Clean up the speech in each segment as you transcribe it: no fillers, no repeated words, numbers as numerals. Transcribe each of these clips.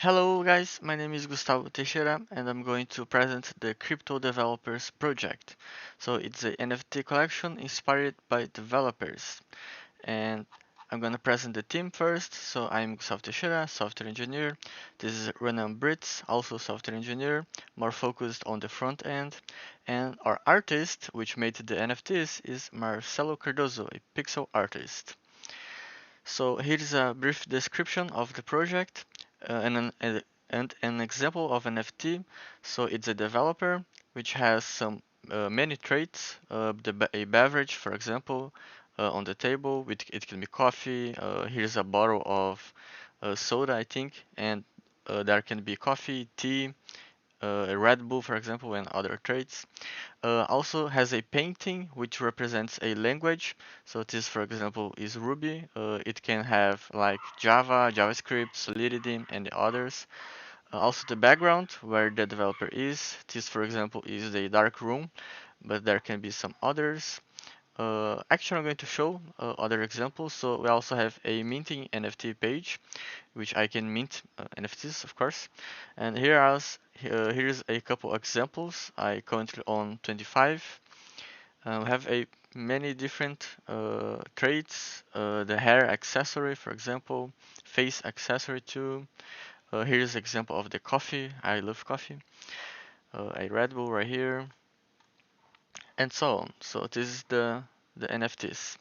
Hello guys, my name is Gustavo Teixeira and I'm going to present the KryptoDevelopers project. So it's an NFT collection inspired by developers. And I'm going to present the team first. So I'm Gustavo Teixeira, software engineer. This is Renan Brits, also software engineer, more focused on the front end. And our artist, which made the NFTs, is Marcelo Cardoso, a pixel artist. So here's a brief description of the project and an example of an NFT. So it's a developer which has some many traits. A beverage, for example, on the table. It can be coffee. Here's a bottle of soda, I think, and there can be coffee, tea, a Red Bull, for example, and other traits. Also has a painting which represents a language. So this, for example, is Ruby. It can have like Java, JavaScript, Solidity, and the others. Also the background where the developer is. This, for example, is the dark room, but there can be some others. Actually, I'm going to show other examples. So we also have a minting NFT page, which I can mint NFTs, of course. And here's a couple examples. I currently own 25. We have a many different traits. The hair accessory, for example, face accessory too. Here's an example of the coffee. I love coffee. A Red Bull right here, and so on. So this is the NFTs.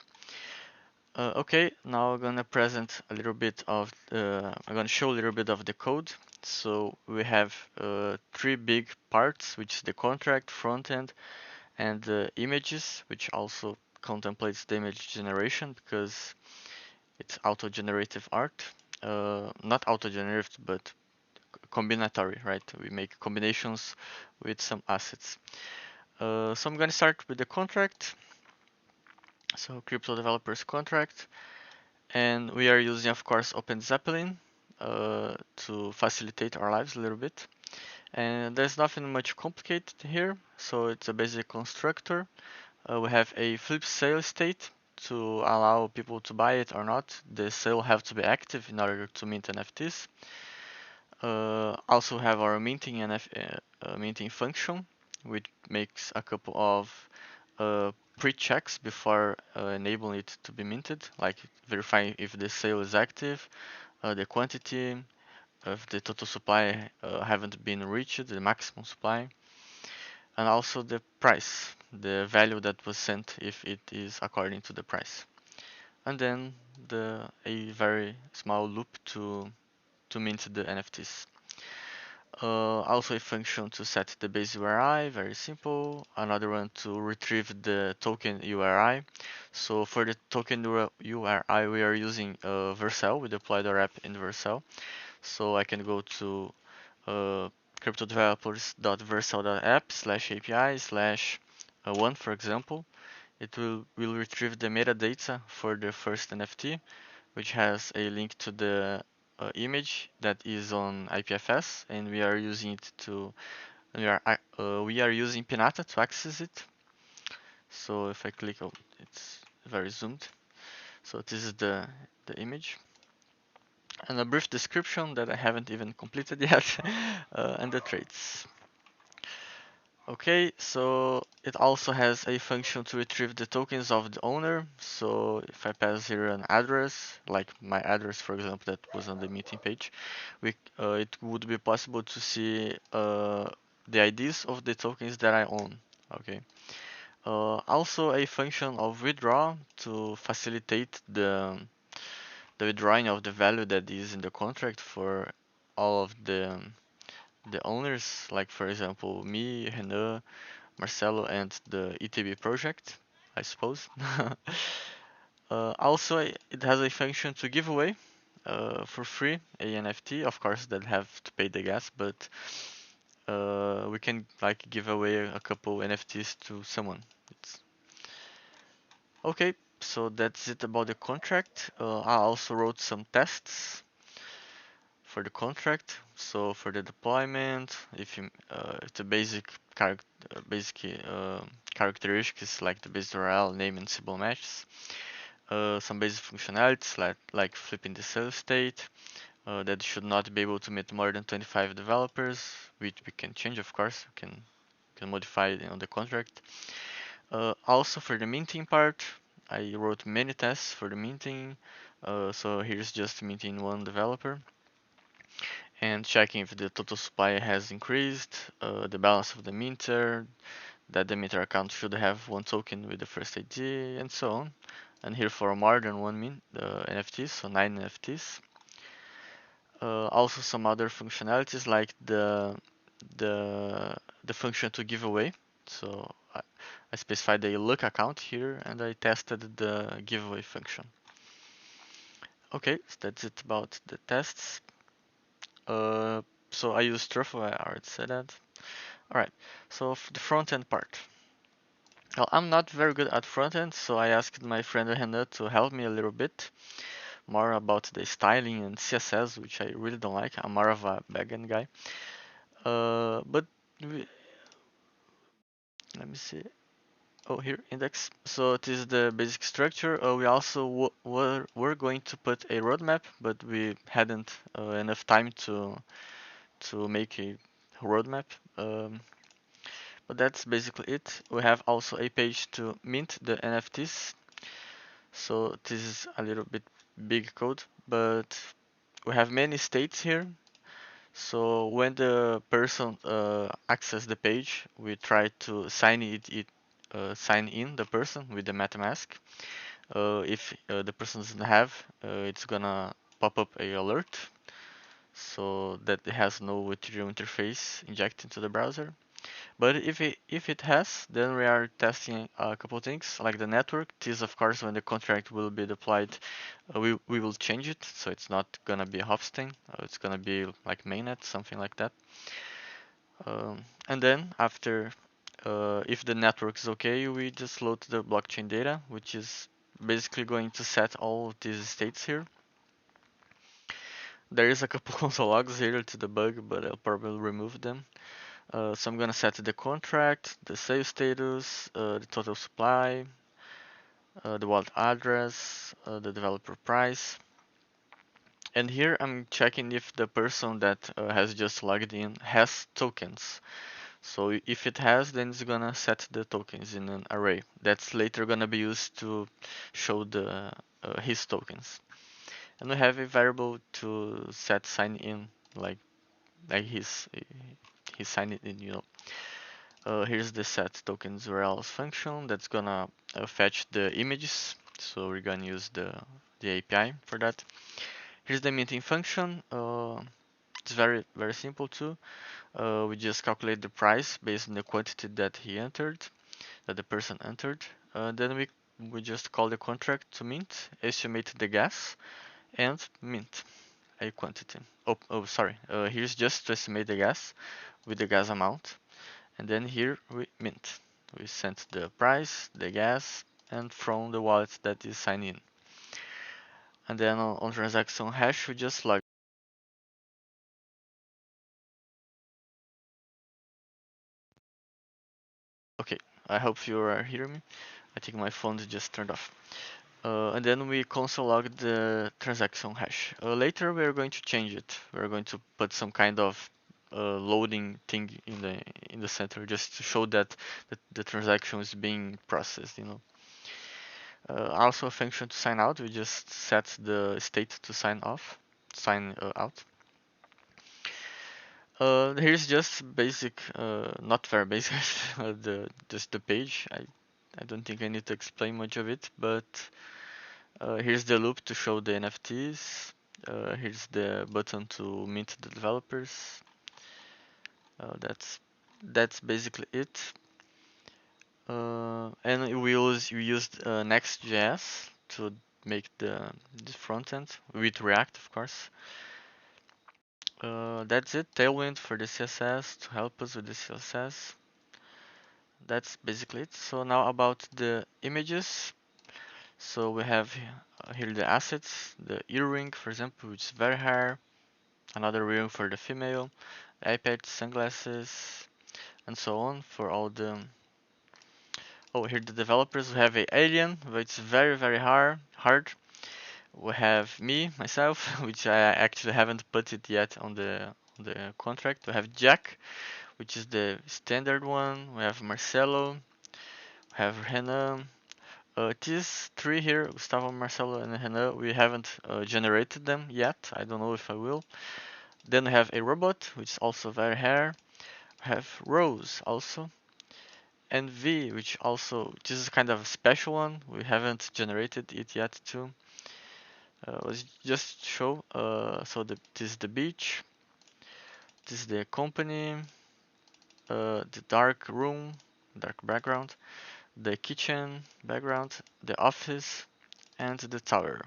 Okay, now I'm gonna present a little bit of I'm gonna show a little bit of the code. So we have three big parts, which is the contract, front end, and the images, which also contemplates the image generation because it's auto-generative art. Not auto-generative, but combinatory, right? We make combinations with some assets. So I'm gonna start with the contract. So crypto developers contract. And we are using, of course, OpenZeppelin to facilitate our lives a little bit. And there's nothing much complicated here, so it's a basic constructor. We have a flip sale state to allow people to buy it or not. The sale have to be active in order to mint NFTs. Also have our minting function, which makes a couple of pre-checks before enabling it to be minted, like verifying if the sale is active, the quantity, if the total supply haven't been reached, the maximum supply, and also the price, the value that was sent if it is according to the price. And then a very small loop to mint the NFTs. Also a function to set the base URI, very simple. Another one to retrieve the token URI. So for the token URI, we are using Vercel. We deployed our app in Vercel. So I can go to cryptodevelopers.vercel.app/API/1, for example. It will retrieve the metadata for the first NFT, which has a link to the image that is on IPFS, and we are using it to we are using Pinata to access it. So if I click on, it's very zoomed. So this is the image, and a brief description that I haven't even completed yet, and the traits. Okay, so it also has a function to retrieve the tokens of the owner. So if I pass here an address, like my address, for example, that was on the meeting page, it would be possible to see the IDs of the tokens that I own. Okay. Also a function of withdraw to facilitate the withdrawing of the value that is in the contract for all of the owners, like for example me, Renan, Marcelo, and the ETB project, I suppose. Also, it has a function to give away for free a NFT. Of course, that have to pay the gas, but we can like give away a couple NFTs to someone. It's okay. So that's it about the contract. I also wrote some tests for the contract. So for the deployment, if you the basic characteristics like the base URL, name, and symbol matches. Some basic functionalities like flipping the sale state, that should not be able to meet more than 25 developers, which we can change, of course. We can modify it on the contract. Also for the minting part, I wrote many tests for the minting. So here's just minting one developer and checking if the total supply has increased, the balance of the minter, that the minter account should have one token with the first ID, and so on. And here for more than one NFTs, so 9 NFTs. Also some other functionalities like the the function to give away. So I specified the look account here and I tested the giveaway function. Okay, so that's it about the tests. Uh, so I use Truffle, I already said that. Alright, so the front end part. Well, I'm not very good at front end, so I asked my friend Renan to help me a little bit more about the styling and CSS, which I really don't like. I'm more of a backend guy. But let me see. Oh, here, index. So it is the basic structure. We also were going to put a roadmap, but we hadn't enough time to make a roadmap. But that's basically it. We have also a page to mint the NFTs. So this is a little bit big code, but we have many states here. So when the person access the page, we try to sign in the person with the MetaMask. If the person doesn't have, it's gonna pop up a alert so that it has no Ethereum interface injected into the browser. But if it has, then we are testing a couple things like the network. This, of course, when the contract will be deployed, we will change it, so it's not gonna be Hopstein. It's gonna be like mainnet, something like that. And then after, if the network is okay, we just load the blockchain data, which is basically going to set all these states here. There is a couple console logs here to debug, but I'll probably remove them. So I'm gonna set the contract, the sales status, the total supply, the wallet address, the developer price. And here I'm checking if the person that has just logged in has tokens. So if it has, then it's gonna set the tokens in an array. That's later gonna be used to show the his tokens. And we have a variable to set sign in, like he signed it in, here's the set tokens URLs function that's gonna fetch the images. So we're gonna use the API for that. Here's the minting function. It's very simple too. We just calculate the price based on the quantity that the person entered. Then we just call the contract to mint, estimate the gas, and mint a quantity. Oh, sorry. Here's just to estimate the gas with the gas amount. And then here we mint. We sent the price, the gas, and from the wallet that is signed in. And then on transaction hash, we just log. Okay, I hope you are hearing me. I think my phone is just turned off. And then we console log the transaction hash. Later we are going to change it. We are going to put some kind of loading thing in the center just to show that the transaction is being processed. Also a function to sign out. We just set the state to sign out. Here's just basic, not very basic, just the page. I don't think I need to explain much of it, but here's the loop to show the NFTs. Here's the button to mint the developers. That's basically it. And we used Next.js to make the front end with React, of course. That's it. Tailwind for the CSS to help us with the CSS. That's basically it. So now about the images. So we have here the assets, the earring, for example, which is very rare. Another ring for the female, the iPad, sunglasses, and so on for all the. Oh, here the developers have a alien, but it's very hard. we have me, myself, which I actually haven't put it yet on the contract. We have Jack, which is the standard one. We have Marcelo, we have Renan. These three here, Gustavo, Marcelo, and Renan, we haven't generated them yet. I don't know if I will. Then we have a robot, which is also very rare. We have Rose also, and V, which also this is kind of a special one. We haven't generated it yet too. Let's just show. So this is the beach. This is the company. The dark room, dark background. The kitchen background. The office, and the tower.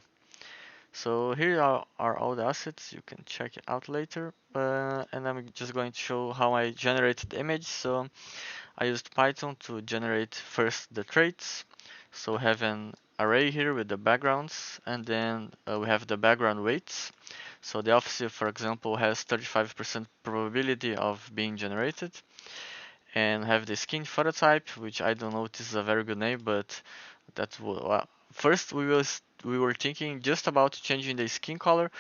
So here are all the assets. You can check it out later. And I'm just going to show how I generated the image. So I used Python to generate first the traits. So we have an array here with the backgrounds, and then we have the background weights. So the officer, for example, has 35% probability of being generated. And have the skin phototype, which I don't know if this is a very good name, but that's well, first we were thinking just about changing the skin color,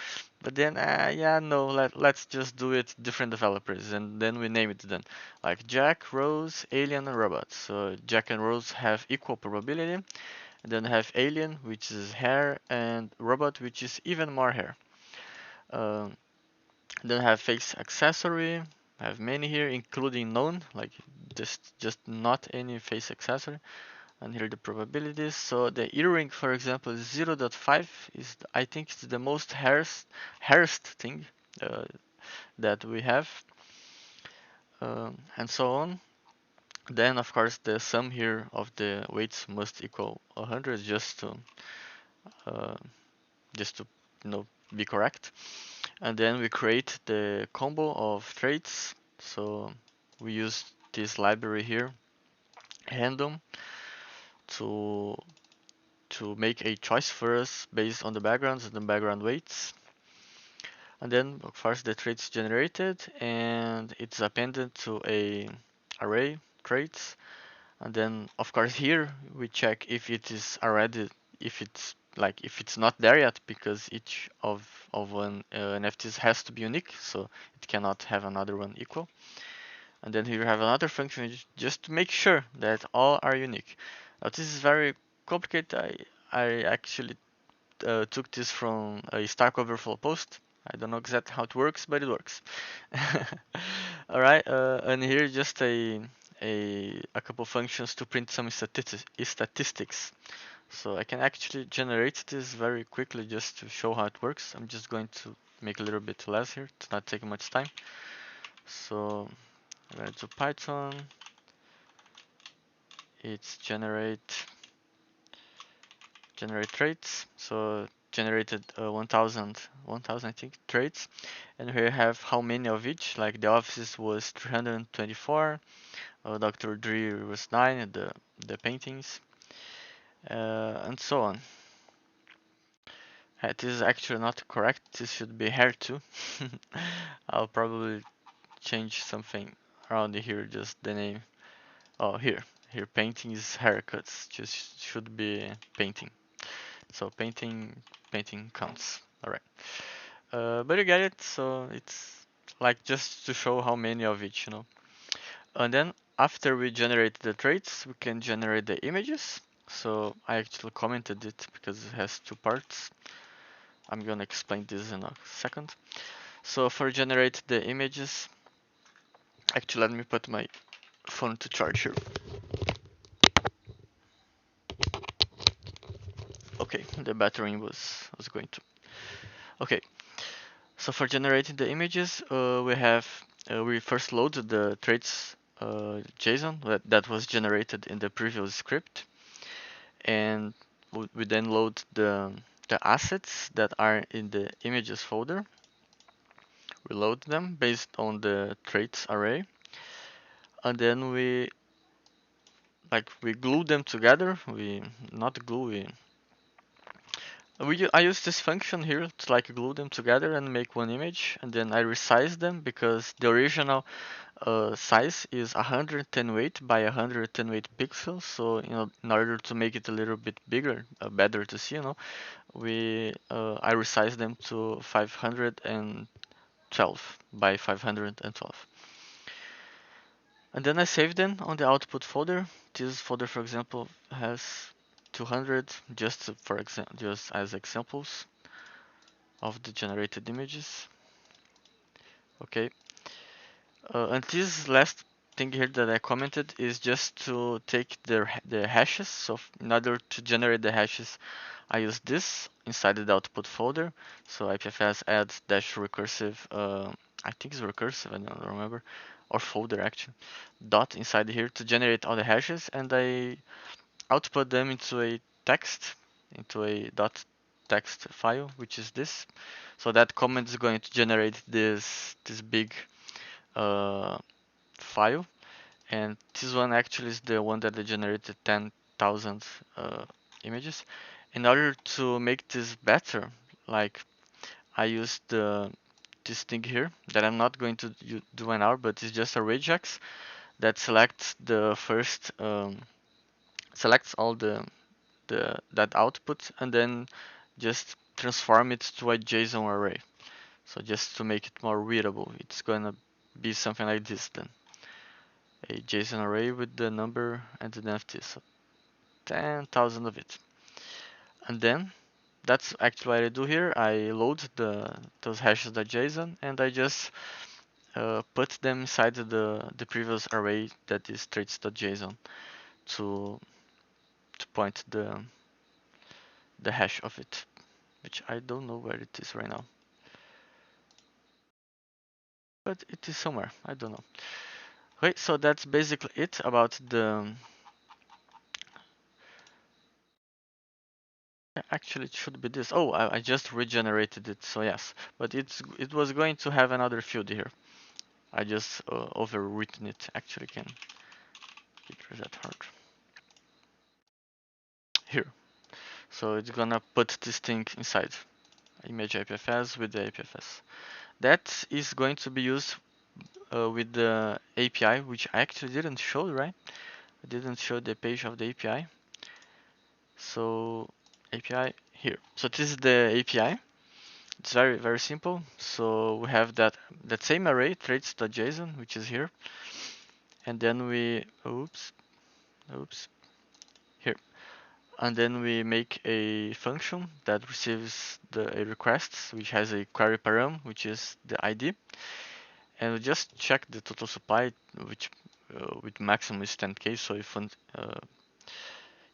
but then yeah, no, let's just do it different developers, and then we name it then like Jack, Rose, Alien, and Robot. So Jack and Rose have equal probability, and then have Alien, which is hair, and Robot, which is even more hair. Um, then have face accessory. I have many here, including none, like just not any face accessory. And here are the probabilities. So the earring, for example, is 0.5 is I think it's the most hardest thing uh, that we have, and so on. Then of course the sum here of the weights must equal 100 uh, just to be correct. And then we create the combo of traits. So we use this library here, random, to make a choice for us based on the backgrounds and the background weights. And then first the traits generated, and it's appended to a array traits. And then of course here we check if it is already, if it's not there yet, because each of an NFTs has to be unique, so it cannot have another one equal. And then here you have another function just to make sure that all are unique. Now this is very complicated. I actually took this from a Stack Overflow post. I don't know exactly how it works, but it works. All right, and here just a couple functions to print some statistics. So I can actually generate this very quickly just to show how it works. I'm just going to make a little bit less here to not take much time. So I'm going to Python. It's generate traits. So generated 1000 I think traits, and here I have how many of each. Like the offices was 324, Dr. Dre was 9, and the paintings, and so on. This is actually not correct. This should be hair too. I'll probably change something around here, just the name. Oh, here paintings haircuts just should be painting. So painting counts. All right. But you get it. So it's like just to show how many of each. And then after we generate the traits, we can generate the images. So I actually commented it because it has two parts. I'm gonna explain this in a second. So for generate the images, actually let me put my phone to charge here. Okay, the battery was going to. Okay, so for generating the images, we first load the traits JSON that was generated in the previous script, and we then load the assets that are in the images folder. We load them based on the traits array, and then we glue them together. We not glue, I use this function here to like glue them together and make one image, and then I resize them because the original size is 110 weight by 110 weight pixels. So in order to make it a little bit bigger, better to see, I resize them to 512 by 512. And then I save them on the output folder. This folder, for example, has 200 just as examples of the generated images. Okay. And this last thing here that I commented is just to take the hashes. So in order to generate the hashes, I use this inside the output folder. So IPFS adds dash recursive, I think it's recursive, I don't remember, or folder actually, dot inside here to generate all the hashes, and I output them into a text, into a dot text file, which is this. So that comment is going to generate this big uh, file, and this one actually is the one that generated 10,000 images. In order to make this better, like I used this thing here that I'm not going to do an hour, but it's just a regex that selects the first, selects all that output and then just transform it to a JSON array. So just to make it more readable, it's gonna be something like this then. A JSON array with the number and the NFT, so 10,000 of it. And then that's actually what I do here. I load those hashes.json and I just put them inside the previous array that is traits.json to point the hash of it, which I don't know where it is right now, but it is somewhere. I don't know. Okay, so that's basically it about the. Actually, it should be this. Oh, I just regenerated it, so yes. But it was going to have another field here. I just overwritten it. Actually, can git reset hard here. So it's gonna put this thing inside image IPFS with the IPFS. That is going to be used with the API, which I actually didn't show, right? I didn't show the page of the API. So API here. So this is the API. It's very, very simple. So we have that same array, traits.json, which is here. And then oops, here. And then we make a function that receives a request, which has a query param, which is the ID. And we just check the total supply, which with maximum is 10k. So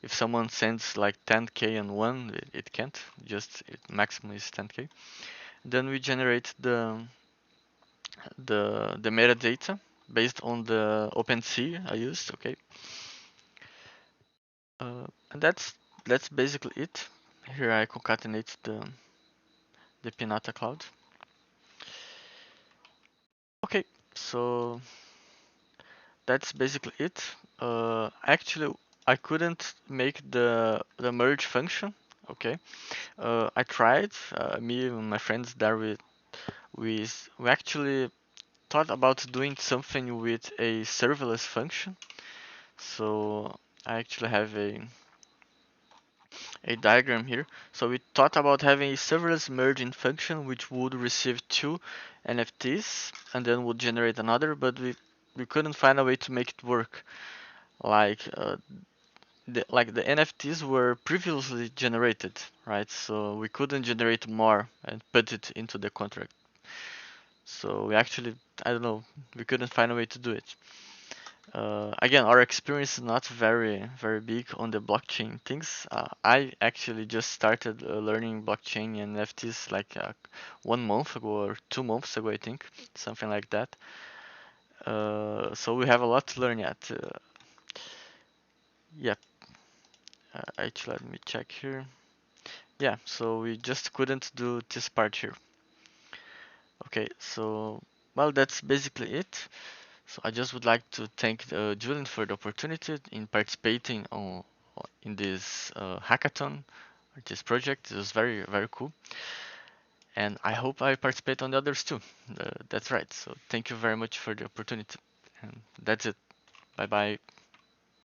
if someone sends like 10k and one, it can't. Just maximum is 10k. Then we generate the metadata based on the OpenSea I used. Okay, and that's basically it. Here I concatenate the Pinata cloud. Okay, so that's basically it. Actually, I couldn't make the merge function. Okay, I tried. Me and my friends there we actually thought about doing something with a serverless function. So I actually have a diagram here. So we thought about having a serverless merging function which would receive two NFTs and then would generate another, but we couldn't find a way to make it work. Like the NFTs were previously generated, right? So we couldn't generate more and put it into the contract. So we actually, I don't know, we couldn't find a way to do it. Again, our experience is not very big on the blockchain things. I actually just started learning blockchain and NFTs like 1 month ago or 2 months ago, I think, something like that. So we have a lot to learn yet. Yeah, actually, let me check here. Yeah, so we just couldn't do this part here. Okay, so well, that's basically it. So I just would like to thank Julian for the opportunity in participating in this hackathon. this project. It was very, very cool. And I hope I participate on the others too. That's right. So thank you very much for the opportunity. And that's it. Bye bye.